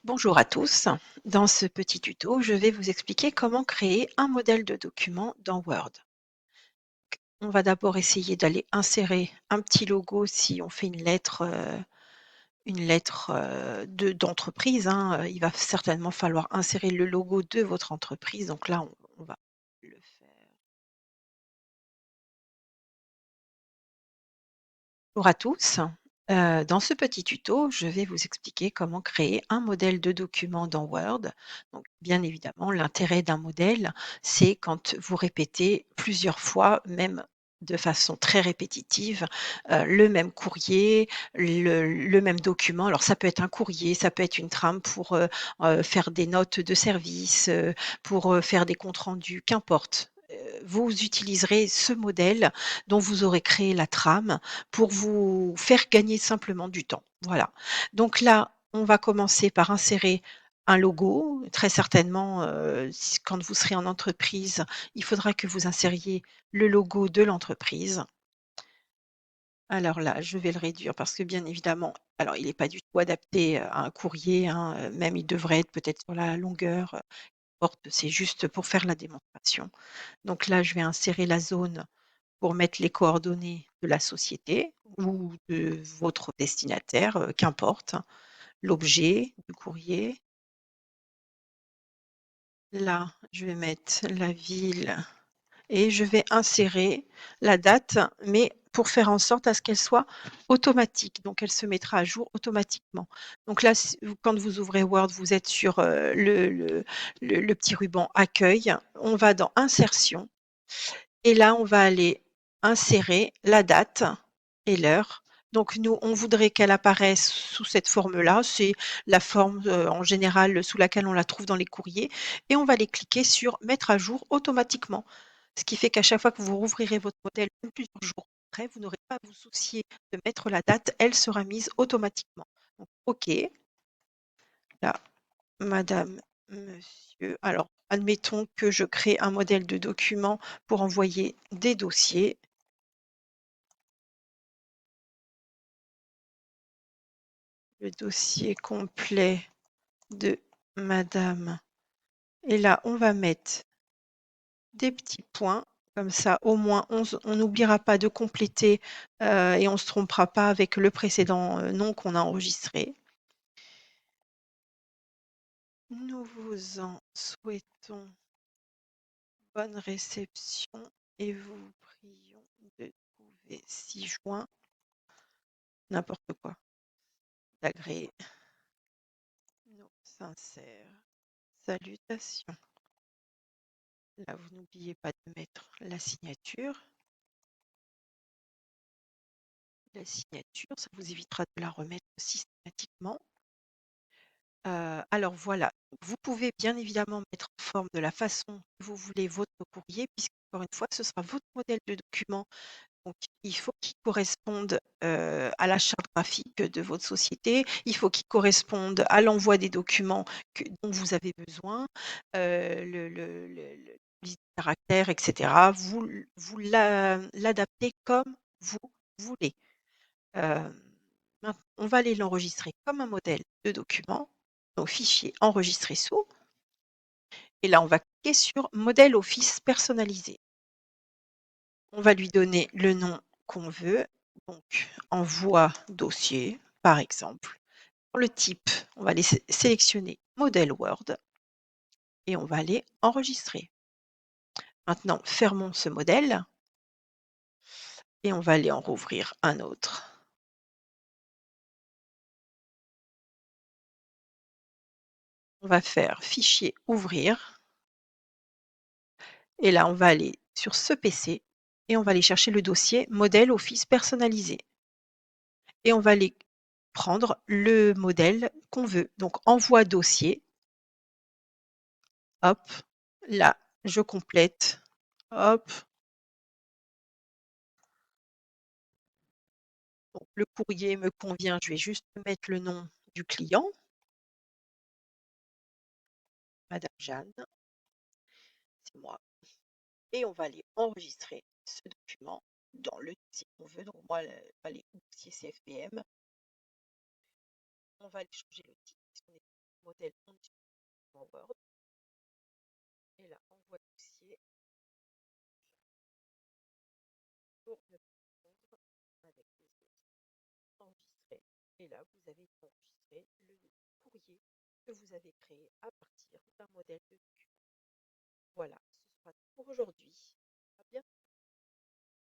Bonjour à tous. Dans ce petit tuto, je vais vous expliquer comment créer un modèle de document dans Word. On va d'abord essayer d'aller insérer un petit logo si on fait une lettre d'entreprise, hein. Il va certainement falloir insérer le logo de votre entreprise. Donc là, on va le faire. Bonjour à tous. Dans ce petit tuto, je vais vous expliquer comment créer un modèle de document dans Word. Donc, bien évidemment, l'intérêt d'un modèle, c'est quand vous répétez plusieurs fois, même de façon très répétitive, le même courrier, le même document. Alors, ça peut être un courrier, ça peut être une trame pour faire des notes de service, pour faire des comptes rendus, qu'importe. Vous utiliserez ce modèle dont vous aurez créé la trame pour vous faire gagner simplement du temps. Voilà. Donc là, on va commencer par insérer un logo. Très certainement, quand vous serez en entreprise, il faudra que vous insériez le logo de l'entreprise. Alors là, je vais le réduire parce que bien évidemment, alors il n'est pas du tout adapté à un courrier, hein, même il devrait être peut-être sur la longueur, porte, c'est juste pour faire la démonstration. Donc là, je vais insérer la zone pour mettre les coordonnées de la société ou de votre destinataire, qu'importe, l'objet du courrier. Là, je vais mettre la ville et je vais insérer la date, mais pour faire en sorte à ce qu'elle soit automatique, donc elle se mettra à jour automatiquement. Donc là, quand vous ouvrez Word, vous êtes sur, le petit ruban accueil, on va dans insertion et là, on va aller insérer la date et l'heure. Donc nous, on voudrait qu'elle apparaisse sous cette forme-là. C'est la forme, en général, sous laquelle on la trouve dans les courriers et on va aller cliquer sur «Mettre à jour automatiquement». Ce qui fait qu'à chaque fois que vous rouvrirez votre modèle, même plusieurs jours après, vous n'aurez pas à vous soucier de mettre la date, elle sera mise automatiquement. Donc OK, là, madame, monsieur, alors admettons que je crée un modèle de document pour envoyer des dossiers. Le dossier complet de madame et là, on va mettre des petits points, comme ça, au moins, on n'oubliera pas de compléter, et on ne se trompera pas avec le précédent, nom qu'on a enregistré. Nous vous en souhaitons bonne réception et vous prions de trouver ci-joint n'importe quoi, d'agréer nos sincères salutations. Là, vous n'oubliez pas de mettre la signature. La signature, ça vous évitera de la remettre systématiquement. Alors voilà, vous pouvez bien évidemment mettre en forme de la façon que vous voulez votre courrier, puisqu'encore une fois, ce sera votre modèle de document. Donc il faut qu'il corresponde, à la charte graphique de votre société. Il faut qu'il corresponde à l'envoi des documents dont vous avez besoin, le liste de caractères, et cetera. L'adaptez comme vous voulez. Hem, maint on va aller l'enregistrer comme un modèle de document, donc fichier enregistré sous et là on va cliquer sur modèle office personnalisé. On va lui donner le nom qu'on veut, donc envoi dossier par exemple. Pour le type, on va aller sélectionner modèle Word et on va aller enregistrer. Maintenant fermons ce modèle et on va aller en rouvrir un autre. On va faire fichier ouvrir. Et là, on va aller sur ce PC et on va aller chercher le dossier modèle office personnalisé et on va aller prendre le modèle qu'on veut. Donc envoi dossier, hop, là, je complète, hop. Donc le courrier me convient, je vais juste mettre le nom du client, madame Jeanne, c'est moi et on va aller enregistrer ce document dans le dossier qu'on veut. Donc moi, le on va aller dossier CFPM. On va aller changer le titre puisqu'on est et là, vous avez enregistré le courrier que vous avez créé à partir d'un modèle de document. Voilà, ce sera tout pour aujourd'hui.